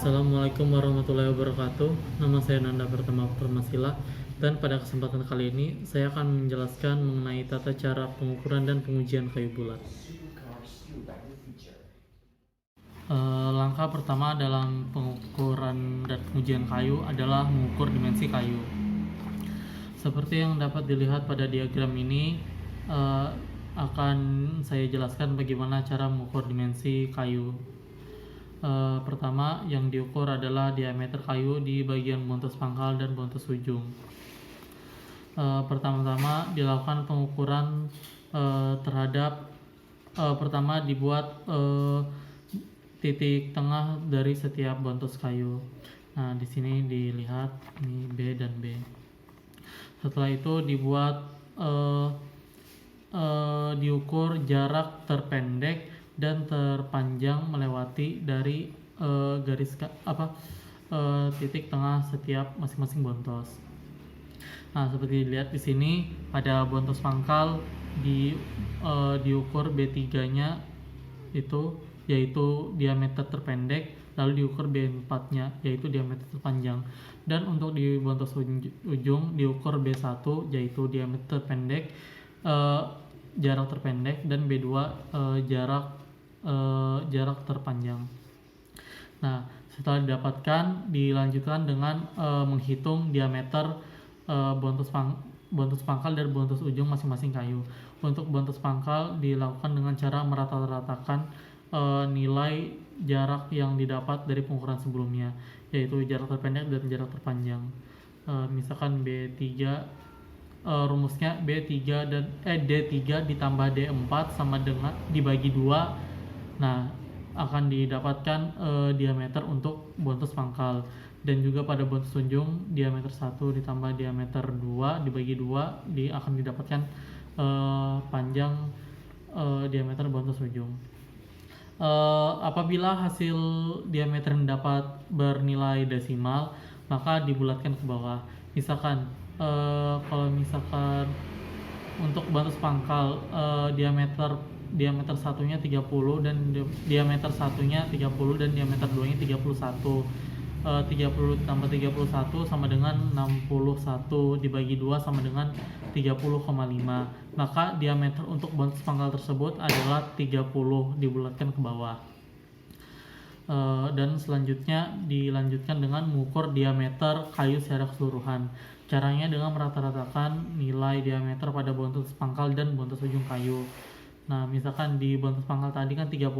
Assalamualaikum warahmatullahi wabarakatuh. Nama saya Nanda Pertama Permasila, dan pada kesempatan kali ini saya akan menjelaskan mengenai tata cara pengukuran dan pengujian kayu bulat. Langkah pertama dalam pengukuran dan pengujian kayu adalah mengukur dimensi kayu. Seperti yang dapat dilihat pada diagram ini, akan saya jelaskan bagaimana cara mengukur dimensi kayu. Pertama, yang diukur adalah diameter kayu di bagian bontos pangkal dan bontos ujung. Pertama-tama dilakukan pengukuran terhadap pertama dibuat titik tengah dari setiap bontos kayu. Nah, di sini dilihat ini B dan B. Setelah itu diukur jarak terpendek dan terpanjang melewati dari titik tengah setiap masing-masing bontos. Nah, seperti dilihat di sini pada bontos pangkal diukur B3-nya yaitu diameter terpendek, lalu diukur B4-nya yaitu diameter terpanjang, dan untuk di bontos ujung diukur B1 yaitu diameter terpendek, jarak terpendek, dan B2 jarak terpanjang. Nah, setelah didapatkan, dilanjutkan dengan menghitung diameter bontos pangkal dan bontos ujung masing-masing kayu. Untuk bontos pangkal dilakukan dengan cara merata-ratakan nilai jarak yang didapat dari pengukuran sebelumnya, yaitu jarak terpendek dan jarak terpanjang. Misalkan B3, rumusnya D3 ditambah D4 sama dengan dibagi 2. Nah, akan didapatkan diameter untuk bontos pangkal, dan juga pada bontos ujung diameter 1 ditambah diameter 2 dibagi 2 akan didapatkan panjang diameter bontos ujung. Apabila hasil diameter yang dapat bernilai desimal, maka dibulatkan ke bawah. Misalkan kalau misalkan untuk bontos pangkal diameter satunya 30 dan diameter satunya 30 dan diameter 2-nya 31. 30 tambah 31 sama dengan 61 dibagi 2 sama dengan 30,5. Maka diameter untuk bontos pangkal tersebut adalah 30, dibulatkan ke bawah. Dan selanjutnya dilanjutkan dengan mengukur diameter kayu secara keseluruhan. Caranya dengan merata-ratakan nilai diameter pada bontos pangkal dan bontos ujung kayu. Nah, misalkan di bontos pangkal tadi kan 30.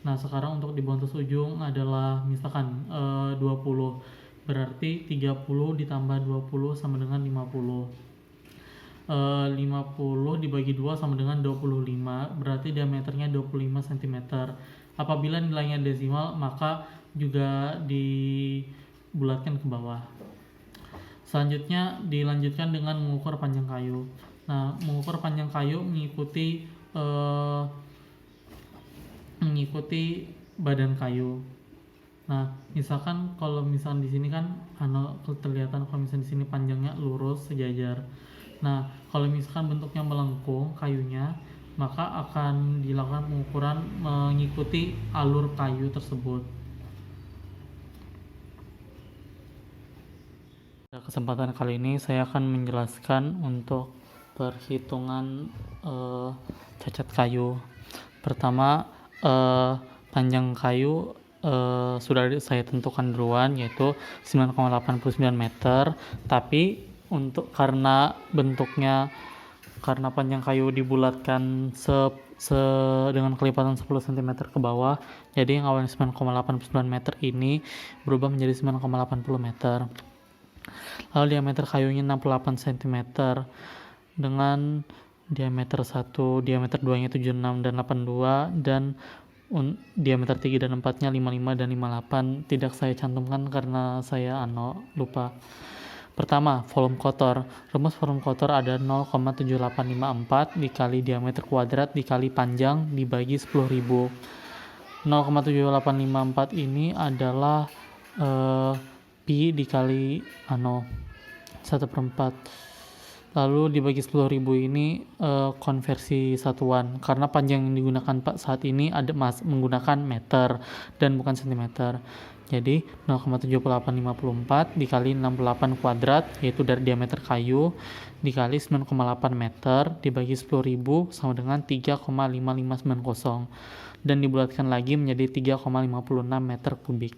Nah, sekarang untuk di bontos ujung adalah misalkan 20. Berarti 30 ditambah 20 sama dengan 50. 50 dibagi 2 sama dengan 25. Berarti diameternya 25 cm. Apabila nilainya desimal, maka juga dibulatkan ke bawah. Selanjutnya dilanjutkan dengan mengukur panjang kayu. Nah, mengukur panjang kayu mengikuti badan kayu. Nah, misalkan kalau misalkan di sini kan kelihatan kalau misalkan di sini panjangnya lurus sejajar. Nah, kalau misalkan bentuknya melengkung kayunya, maka akan dilakukan pengukuran mengikuti alur kayu tersebut. Pada kesempatan kali ini saya akan menjelaskan untuk perhitungan cacat kayu. Pertama, panjang kayu sudah saya tentukan duluan, yaitu 9,89 meter. Tapi karena panjang kayu dibulatkan dengan kelipatan 10 cm ke bawah, jadi yang awalnya 9,89 meter ini berubah menjadi 9,80 meter. Lalu diameter kayunya 68 cm dengan diameter 1, diameter 2-nya 76 dan 82, dan diameter 3 dan 4-nya 55 dan 58. Tidak saya cantumkan karena saya lupa. Pertama, volume kotor. Rumus volume kotor ada 0,7854 dikali diameter kuadrat dikali panjang dibagi 10.000. 0,7854 ini adalah pi dikali 1/4. Lalu dibagi 10.000 ini konversi satuan, karena panjang yang digunakan saat ini menggunakan meter dan bukan sentimeter. Jadi 0,7854 dikali 68 kuadrat, yaitu dari diameter kayu, dikali 9,8 meter dibagi 10.000 sama dengan 3,5590, dan dibulatkan lagi menjadi 3,56 meter kubik.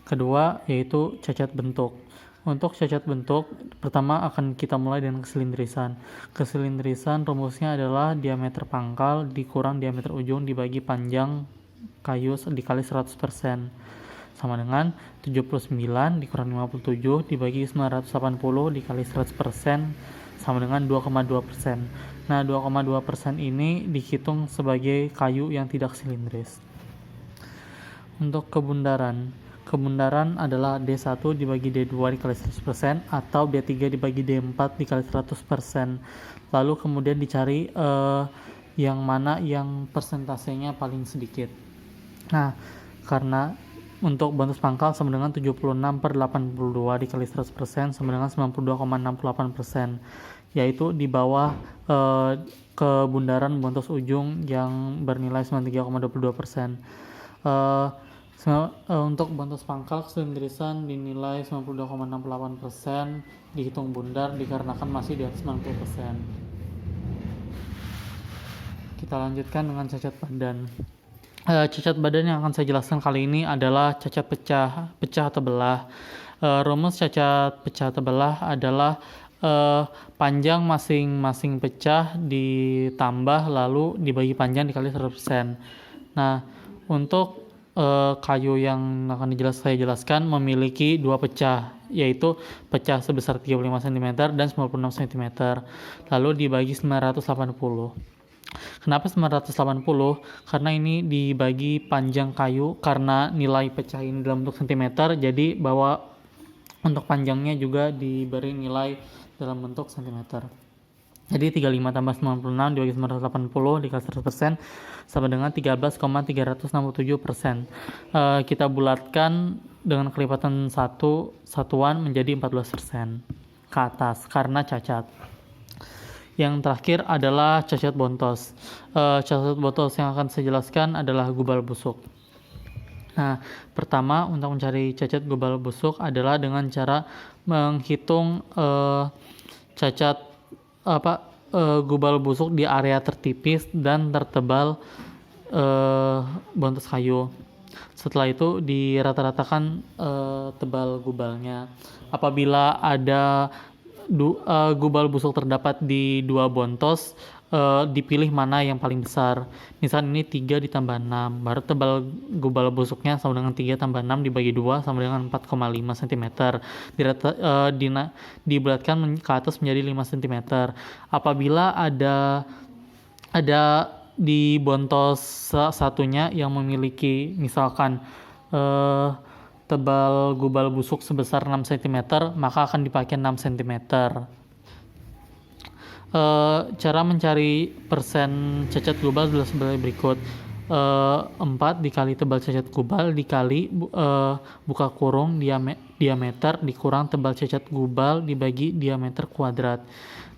Kedua yaitu cacat bentuk. Untuk cacat bentuk, pertama akan kita mulai dengan kesilindrisan. Kesilindrisan rumusnya adalah diameter pangkal dikurang diameter ujung dibagi panjang kayu dikali 100%, sama dengan 79 dikurang 57 dibagi 980 dikali 100%, sama dengan 2,2%. Nah, 2,2% ini dihitung sebagai kayu yang tidak silindris. Untuk kebundaran adalah D1 dibagi D2 dikali 100% atau D3 dibagi D4 dikali 100%. Lalu kemudian dicari yang mana yang persentasenya paling sedikit. Nah, karena untuk bonus pangkal sama dengan 76/82 dikali 100% sama dengan 92,68%, yaitu di bawah kebundaran bonus ujung yang bernilai 93,22%. Untuk bonus pangkal kesilindrisan dinilai 92,68%, dihitung bundar dikarenakan masih di atas 90%. Kita lanjutkan dengan cacat badan. Cacat badan yang akan saya jelaskan kali ini adalah cacat pecah atau belah. Rumus cacat pecah atau belah adalah panjang masing-masing pecah ditambah lalu dibagi panjang dikali 100%. Nah, untuk kayu yang akan saya jelaskan memiliki dua pecah, yaitu pecah sebesar 35 cm dan 96 cm, lalu dibagi 980. Kenapa 980? Karena ini dibagi panjang kayu, karena nilai pecah ini dalam bentuk cm, jadi bahwa untuk panjangnya juga diberi nilai dalam bentuk cm. Jadi 35 tambah 96 dibagi 980 dikali 100% sama dengan 13,367%. Kita bulatkan dengan kelipatan satuan menjadi 14% ke atas karena cacat. Yang terakhir adalah cacat bontos. Cacat bontos yang akan saya jelaskan adalah gubal busuk. Nah, pertama untuk mencari cacat gubal busuk adalah dengan cara menghitung gubal busuk di area tertipis dan tertebal bontos kayu. Setelah itu dirata-ratakan tebal gubalnya. Apabila ada gubal busuk terdapat di dua bontos, dipilih mana yang paling besar. Misal ini 3 ditambah 6, baru tebal gubal busuknya sama dengan 3 tambah 6 dibagi 2 sama dengan 4,5 cm. Dibulatkan ke atas menjadi 5 cm. Apabila ada di bontos satunya yang memiliki misalkan tebal gubal busuk sebesar 6 cm, maka akan dipakai 6 cm. Cara mencari persen cacat gubal adalah sebagai berikut. 4 dikali tebal cacat gubal dikali buka kurung diameter dikurang tebal cacat gubal dibagi diameter kuadrat.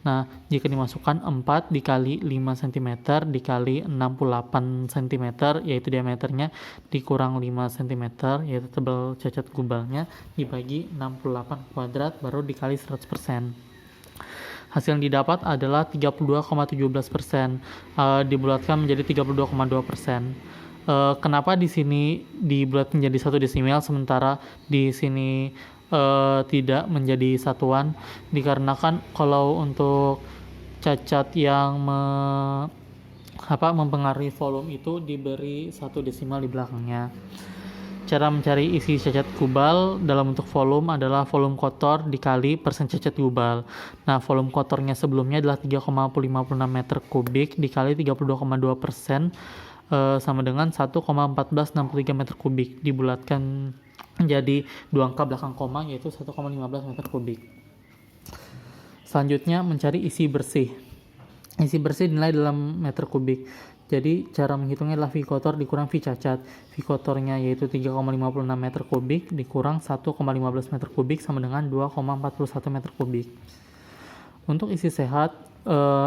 Nah, jika dimasukkan 4 dikali 5 cm dikali 68 cm, yaitu diameternya, dikurang 5 cm, yaitu tebal cacat gubalnya, dibagi 68 kuadrat, baru dikali 100%. Hasil yang didapat adalah 32,17%, dibulatkan menjadi 32,2%. Kenapa di sini dibulat menjadi 1 desimal sementara di sini tidak menjadi satuan? Dikarenakan kalau untuk cacat yang mempengaruhi volume itu diberi 1 desimal di belakangnya. Cara mencari isi cacat gubal dalam bentuk volume adalah volume kotor dikali persen cacat gubal. Nah, volume kotornya sebelumnya adalah 3,56 meter kubik dikali 32,2%, sama dengan 1,1463 meter kubik. Dibulatkan menjadi 2 angka belakang koma, yaitu 1,15 meter kubik. Selanjutnya mencari isi bersih. Isi bersih dinilai dalam meter kubik. Jadi cara menghitungnya adalah V kotor dikurang V cacat. V kotornya yaitu 3,56 meter kubik dikurang 1,15 meter kubik sama dengan 2,41 meter kubik. Untuk isi sehat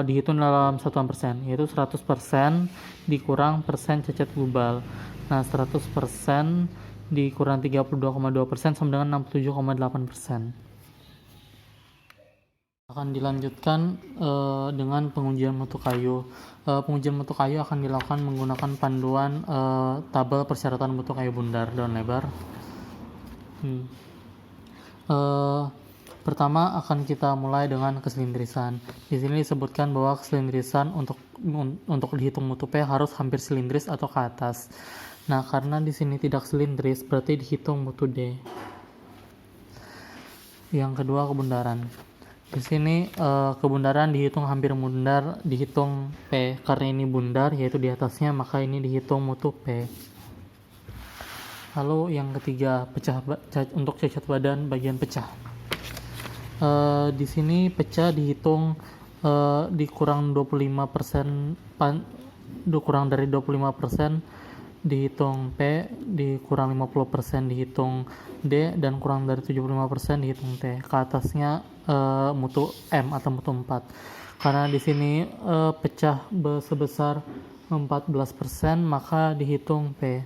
dihitung dalam satuan persen, yaitu 100% dikurang persen cacat gubal. Nah, 100% dikurang 32,2% sama dengan 67,8%. Akan dilanjutkan dengan pengujian mutu kayu. Pengujian mutu kayu akan dilakukan menggunakan panduan tabel persyaratan mutu kayu bundar daun lebar. Pertama akan kita mulai dengan kesilindrisan. Di sini disebutkan bahwa kesilindrisan untuk dihitung mutu P harus hampir silindris atau ke atas. Nah, karena di sini tidak silindris, berarti dihitung mutu D. Yang kedua, kebundaran. Di sini kebundaran dihitung hampir bundar, dihitung P. Karena ini bundar, yaitu di atasnya, maka ini dihitung mutu P. Lalu yang ketiga, untuk cacat badan bagian pecah. Di sini pecah dihitung dikurang 25%, kurang dari 25% dihitung P, dikurang 50% dihitung D, dan kurang dari 75% dihitung T. Ke atasnya mutu M atau mutu 4. Karena di sini pecah sebesar 14%, maka dihitung P.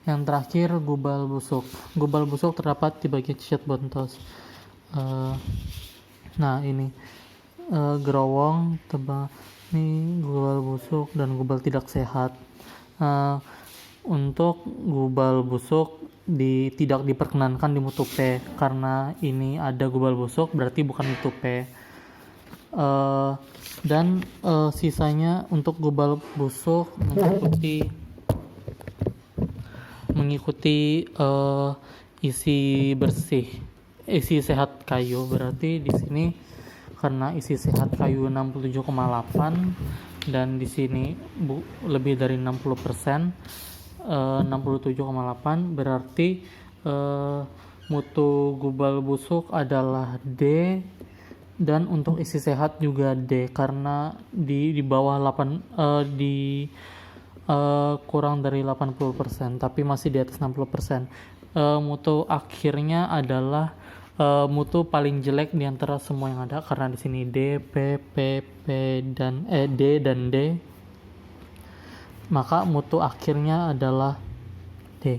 Yang terakhir, gubal busuk. Gubal busuk terdapat di bagian cacat bontos. Nah, ini gerowong, tebal, ini gubal busuk dan gubal tidak sehat. Untuk gubal busuk tidak diperkenankan di mutu P, karena ini ada gubal busuk berarti bukan mutu P. Dan sisanya untuk gubal busuk mengikuti isi sehat kayu. Berarti di sini karena isi sehat kayu 67,8 dan di sini lebih dari 60%, 67,8, berarti mutu gubal busuk adalah D, dan untuk isi sehat juga D, karena di bawah 8 kurang dari 80%, tapi masih di atas 60%. Mutu akhirnya adalah mutu paling jelek di antara semua yang ada, karena di sini D, P, dan D dan D. Maka mutu akhirnya adalah D.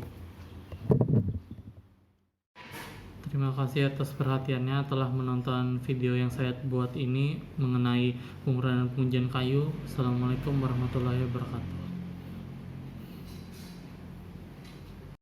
Terima kasih atas perhatiannya, telah menonton video yang saya buat ini mengenai pengukuran dan pengujian kayu. Assalamualaikum warahmatullahi wabarakatuh.